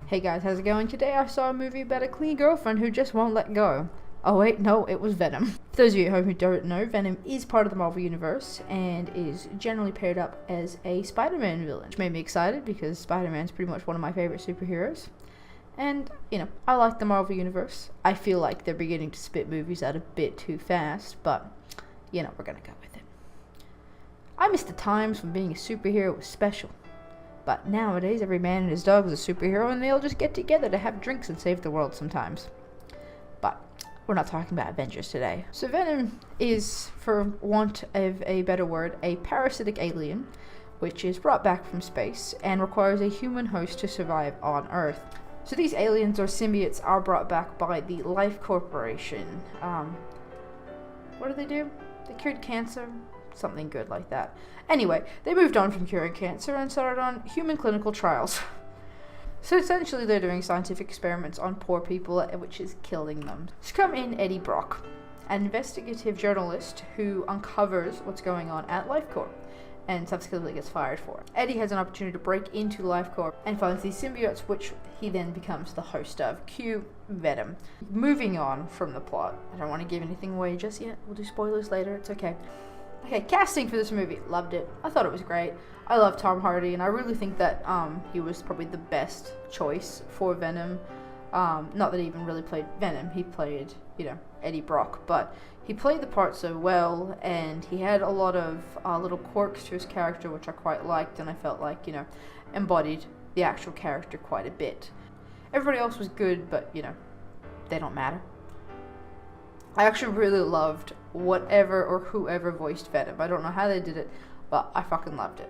Hey guys, how's it going? Today I saw a movie about a clingy girlfriend who just won't let go. Oh wait, no, it was Venom. For those of you at home who don't know, Venom is part of the Marvel Universe and is generally paired up as a Spider-Man villain, which made me excited because Spider-Man's pretty much one of my favorite superheroes. And, I like the Marvel Universe. I feel like they're beginning to spit movies out a bit too fast, but, we're gonna go with it. I miss the times when being a superhero was special. But nowadays, every man and his dog is a superhero, and they all just get together to have drinks and save the world sometimes. But we're not talking about Avengers today. So Venom is, for want of a better word, a parasitic alien, which is brought back from space and requires a human host to survive on Earth. So these aliens or symbiotes are brought back by the Life Corporation. What do? They cured cancer? Something good like that. Anyway, they moved on from curing cancer and started on human clinical trials. So essentially they're doing scientific experiments on poor people, which is killing them. So come in Eddie Brock, an investigative journalist who uncovers what's going on at LifeCorp and subsequently gets fired for it. Eddie has an opportunity to break into LifeCorp and finds these symbiotes, which he then becomes the host of. Cue Venom. Moving on from the plot. I don't want to give anything away just yet. We'll do spoilers later. It's okay. Okay, casting for this movie. Loved it. I thought it was great. I love Tom Hardy, and I really think that he was probably the best choice for Venom. Not that he even really played Venom. He played, Eddie Brock. But he played the part so well, and he had a lot of little quirks to his character, which I quite liked, and I felt like, embodied the actual character quite a bit. Everybody else was good, but, they don't matter. I actually really loved whatever or whoever voiced Venom. I don't know how they did it, but I fucking loved it.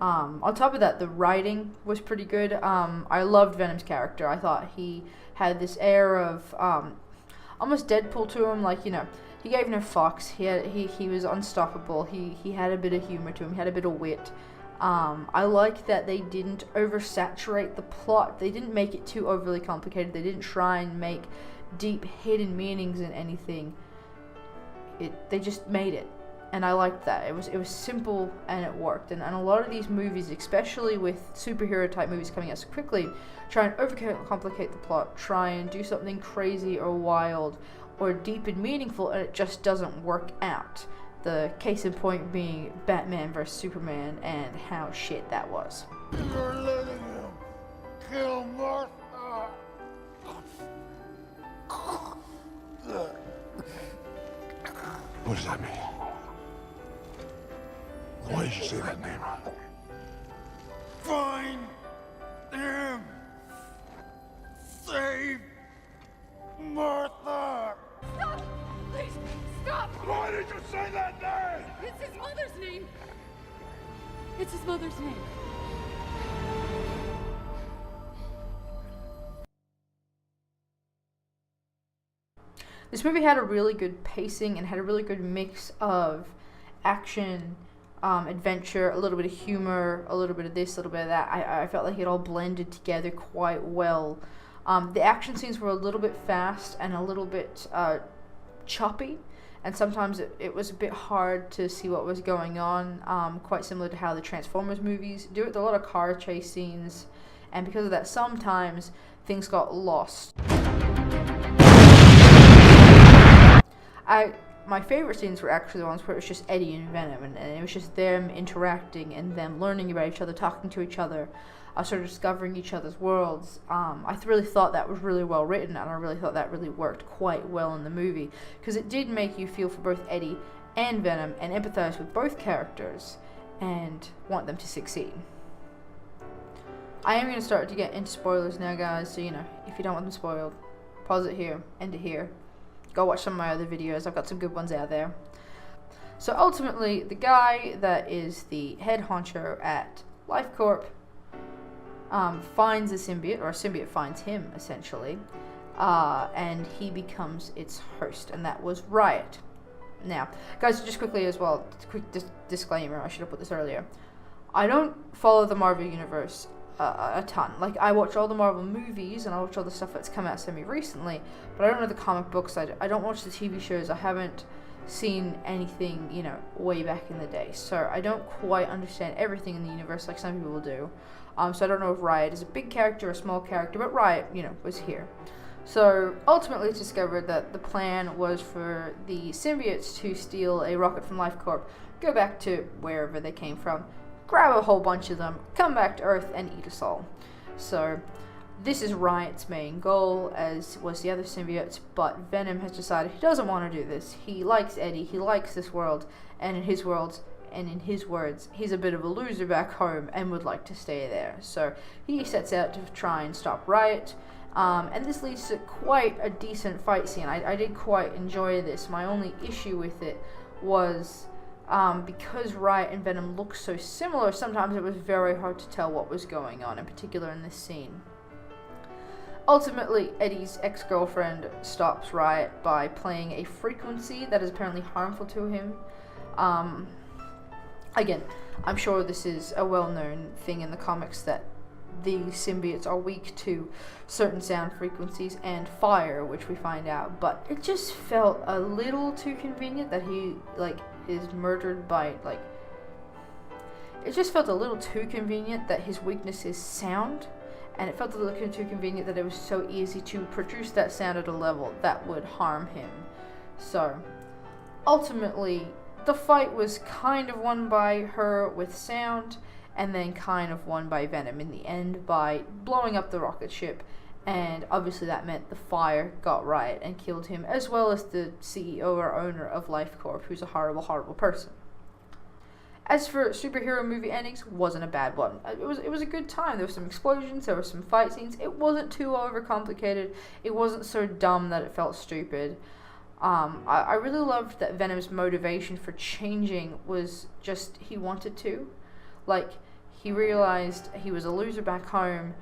On top of that, the writing was pretty good. I loved Venom's character. I thought he had this air of almost Deadpool to him, like, he gave no fucks. He was unstoppable. He had a bit of humor to him. He had a bit of wit. I like that they didn't oversaturate the plot. They didn't make it too overly complicated. They didn't try and make deep hidden meanings in anything. They just made it, and I liked that. It was simple and it worked. And a lot of these movies, especially with superhero type movies coming out so quickly, try and overcomplicate the plot, try and do something crazy or wild or deep and meaningful, and it just doesn't work out. The case in point being Batman vs Superman and how shit that was. You're letting him kill Martha. What does that mean? Why did you say that name? Find him. Save Martha. Stop! Please, stop! Why did you say that name? It's his mother's name. It's his mother's name. This movie had a really good pacing and had a really good mix of action, adventure, a little bit of humor, a little bit of this, a little bit of that. I felt like it all blended together quite well. The action scenes were a little bit fast and a little bit choppy, and sometimes it was a bit hard to see what was going on, quite similar to how the Transformers movies do it. There are a lot of car chase scenes, and because of that, sometimes things got lost. My favorite scenes were actually the ones where it was just Eddie and Venom, and it was just them interacting and them learning about each other, talking to each other, sort of discovering each other's worlds. I really thought that was really well written, and I really thought that really worked quite well in the movie, because it did make you feel for both Eddie and Venom and empathize with both characters and want them to succeed. I am going to start to get into spoilers now, guys, so if you don't want them spoiled, pause it here, end it here. Go watch some of my other videos. I've got some good ones out there. So ultimately, the guy that is the head honcho at LifeCorp finds a symbiote, or a symbiote finds him, essentially, and he becomes its host, and that was Riot. Now, guys, just quickly as well, quick disclaimer, I should have put this earlier. I don't follow the Marvel Universe a ton. Like, I watch all the Marvel movies and I watch all the stuff that's come out semi-recently, but I don't know the comic books. I don't watch the TV shows. I haven't seen anything, way back in the day. So I don't quite understand everything in the universe like some people do. So I don't know if Riot is a big character or a small character, but Riot, was here. So ultimately it's discovered that the plan was for the symbiotes to steal a rocket from Life Corp, go back to wherever they came from, grab a whole bunch of them, come back to Earth, and eat us all. So this is Riot's main goal, as was the other symbiotes, but Venom has decided he doesn't want to do this. He likes Eddie, he likes this world, and in his words, he's a bit of a loser back home and would like to stay there. So he sets out to try and stop Riot. And this leads to quite a decent fight scene. I did quite enjoy this. My only issue with it was because Riot and Venom look so similar, sometimes it was very hard to tell what was going on, in particular in this scene. Ultimately, Eddie's ex-girlfriend stops Riot by playing a frequency that is apparently harmful to him. Again, I'm sure this is a well-known thing in the comics that the symbiotes are weak to certain sound frequencies and fire, which we find out, but it just felt a little too convenient that he is murdered by it just felt a little too convenient that his weakness is sound, and it felt a little too convenient that it was so easy to produce that sound at a level that would harm him. So ultimately the fight was kind of won by her with sound, and then kind of won by Venom in the end by blowing up the rocket ship, and obviously that meant the fire got Riot and killed him, as well as the CEO or owner of Life Corp, who's a horrible, horrible person. As for superhero movie endings, wasn't a bad one. It was a good time. There were some explosions, there were some fight scenes. It wasn't too overcomplicated. It wasn't so dumb that it felt stupid. I really loved that Venom's motivation for changing was just he wanted to. He realized he was a loser back home.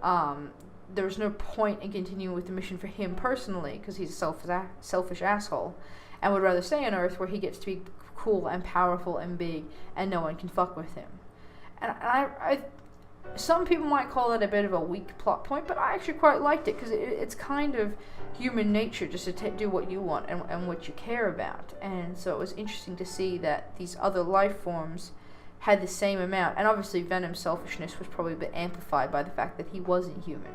There was no point in continuing with the mission for him personally, because he's a selfish asshole, and would rather stay on Earth where he gets to be cool and powerful and big, and no one can fuck with him. And I some people might call that a bit of a weak plot point, but I actually quite liked it, because it's kind of human nature just to do what you want and what you care about. And so it was interesting to see that these other life forms had the same amount, and obviously Venom's selfishness was probably a bit amplified by the fact that he wasn't human.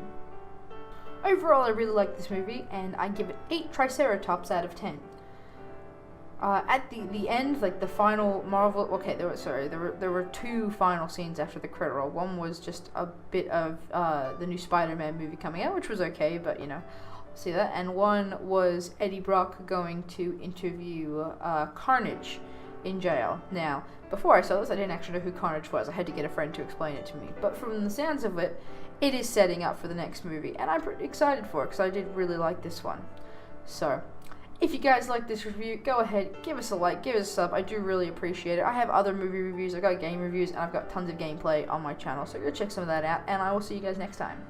Overall, I really liked this movie, and I give it 8 Triceratops out of 10. At the end, the final Marvel, there were 2 final scenes after the credit roll. One was just a bit of the new Spider-Man movie coming out, which was okay, but see that. And one was Eddie Brock going to interview Carnage in jail. Now, before I saw this, I didn't actually know who Carnage was. I had to get a friend to explain it to me. But from the sounds of it, it is setting up for the next movie, and I'm pretty excited for it, because I did really like this one. So, if you guys like this review, go ahead, give us a like, give us a sub. I do really appreciate it. I have other movie reviews, I've got game reviews, and I've got tons of gameplay on my channel, so go check some of that out, and I will see you guys next time.